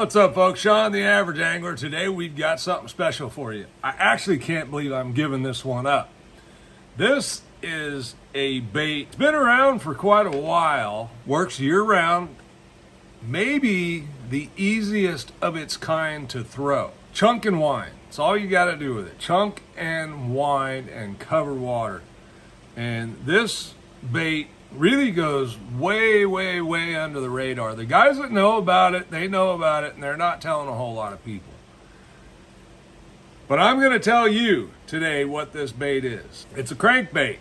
What's up, folks? Sean, the Average Angler. Today we've got something special for you. I actually can't believe I'm giving this one up. This is a bait. It's been around for quite a while. Works year-round. Maybe the easiest of its kind to throw. Chunk and wind. That's all you got to do with it. Chunk and wind and cover water. And this bait really goes way, way, way under the radar. The guys that know about it, they know about it, and they're not telling a whole lot of people. But I'm going to tell you today what this bait is. It's a crankbait.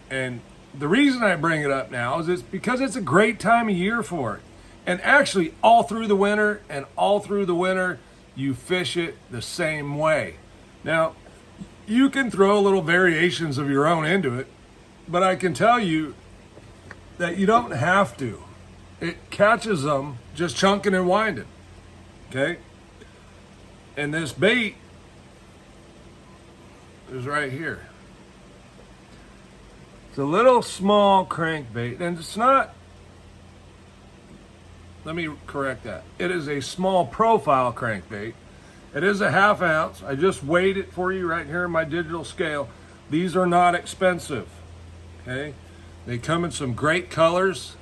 And the reason I bring it up now is it's because it's a great time of year for it. And actually, all through the winter, you fish it the same way. Now, you can throw little variations of your own into it, but I can tell you that you don't have to. It catches them just chunking and winding, okay? And this bait is right here. It's a little small crankbait, and it's not, let me correct that. It is a small profile crankbait. It is a 1/2 ounce. I just weighed it for you right here in my digital scale. These are not expensive. Okay, they come in some great colors.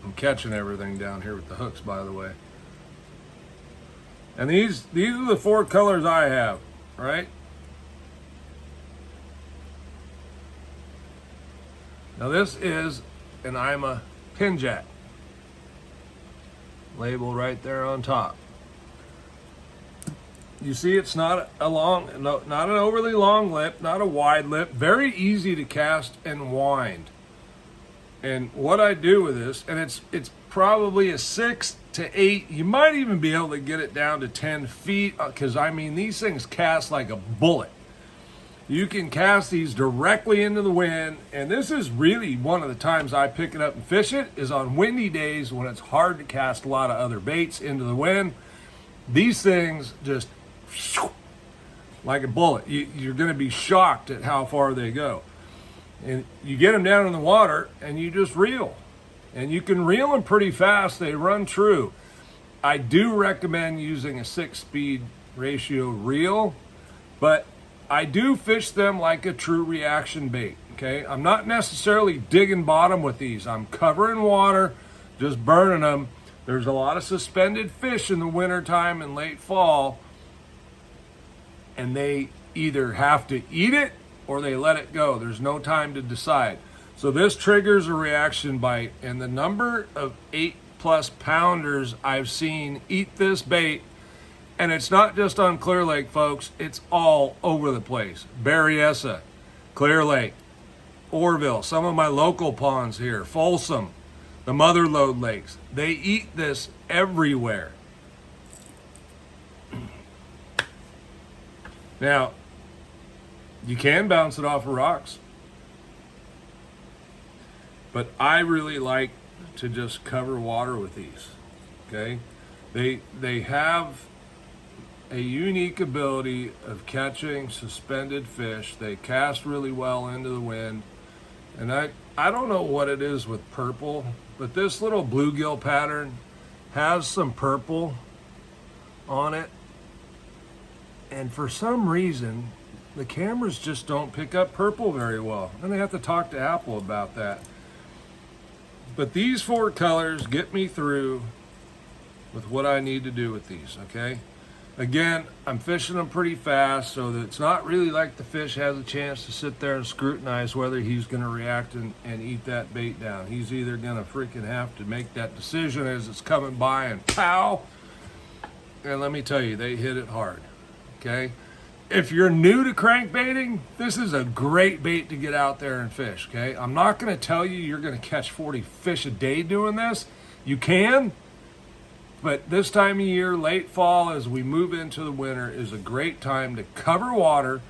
I'm catching everything down here with the hooks, by the way. And these are the 4 colors I have, right? Now this is an IMA pin jack. Label right there on top. You see, it's not not an overly long lip, not a wide lip. Very easy to cast and wind. And what I do with this, and it's probably a 6 to 8. You might even be able to get it down to 10 feet, because I mean these things cast like a bullet. You can cast these directly into the wind, and this is really one of the times I pick it up and fish it, is on windy days when it's hard to cast a lot of other baits into the wind. These things just, like a bullet. You're going to be shocked at how far they go. And you get them down in the water, and you just reel. And you can reel them pretty fast. They run true. I do recommend using a 6-speed ratio reel, but I do fish them like a true reaction bait, okay? I'm not necessarily digging bottom with these. I'm covering water, just burning them. There's a lot of suspended fish in the wintertime and late fall, and they either have to eat it or they let it go. There's no time to decide. So this triggers a reaction bite, and the number of 8+ pounders I've seen eat this bait, and it's not just on Clear Lake, folks. It's all over the place. Berryessa, Clear Lake, Orville, some of my local ponds here, Folsom, the Mother Lode lakes. They eat this everywhere. Now, you can bounce it off of rocks, but I really like to just cover water with these, okay? They have a unique ability of catching suspended fish. They cast really well into the wind. And I don't know what it is with purple, but this little bluegill pattern has some purple on it. And for some reason, the cameras just don't pick up purple very well. I'm gonna have to talk to Apple about that. But these 4 colors get me through with what I need to do with these, okay? Again, I'm fishing them pretty fast, so that it's not really like the fish has a chance to sit there and scrutinize whether he's going to react and eat that bait down. He's either going to freaking have to make that decision as it's coming by and pow. And let me tell you, they hit it hard, okay? If you're new to crankbaiting, this is a great bait to get out there and fish, okay? I'm not going to tell you you're going to catch 40 fish a day doing this. You can. But this time of year, late fall, as we move into the winter, is a great time to cover water.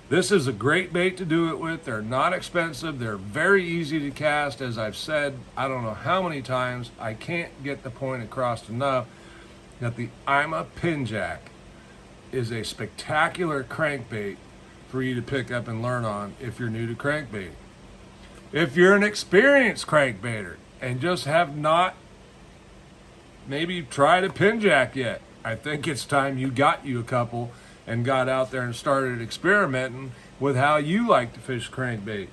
This is a great bait to do it with. They're not expensive. They're very easy to cast. As I've said, I don't know how many times, I can't get the point across enough that the IMA Pin Jack is a spectacular crankbait for you to pick up and learn on if you're new to crankbait. If you're an experienced crankbaiter and just have not maybe tried a pin jack yet, I think it's time you got you a couple and got out there and started experimenting with how you like to fish crankbait.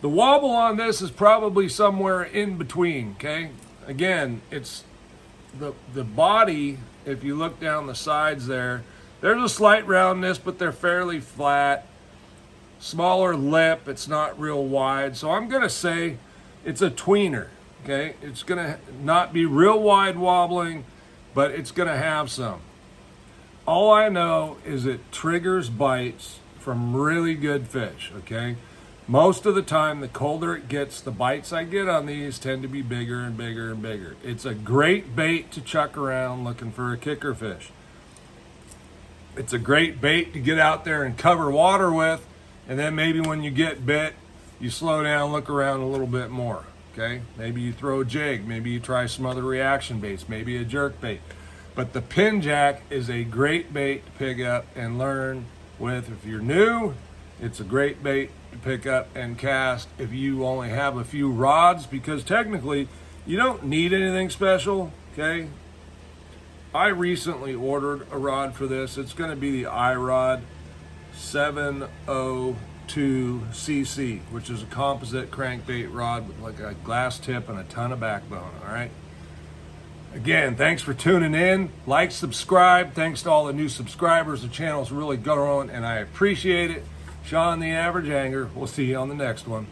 The wobble on this is probably somewhere in between, okay? Again, it's the body, if you look down the sides there's a slight roundness, but they're fairly flat. Smaller lip, it's not real wide. So I'm gonna say it's a tweener, okay? It's gonna not be real wide wobbling, but it's gonna have some. All I know is it triggers bites from really good fish, okay? Most of the time, the colder it gets, the bites I get on these tend to be bigger and bigger and bigger. It's a great bait to chuck around looking for a kicker fish. It's a great bait to get out there and cover water with, and then maybe when you get bit, you slow down, look around a little bit more, okay? Maybe you throw a jig, maybe you try some other reaction baits, maybe a jerk bait. But the pin jack is a great bait to pick up and learn with. If you're new, it's a great bait to pick up and cast if you only have a few rods, because technically you don't need anything special, okay? I recently ordered a rod for this. It's going to be the iRod 702cc, which is a composite crankbait rod with like a glass tip and a ton of backbone, all right? Again, thanks for tuning in. Like, subscribe. Thanks to all the new subscribers. The channel's really growing, and I appreciate it. Sean, the Average Angler. We'll see you on the next one.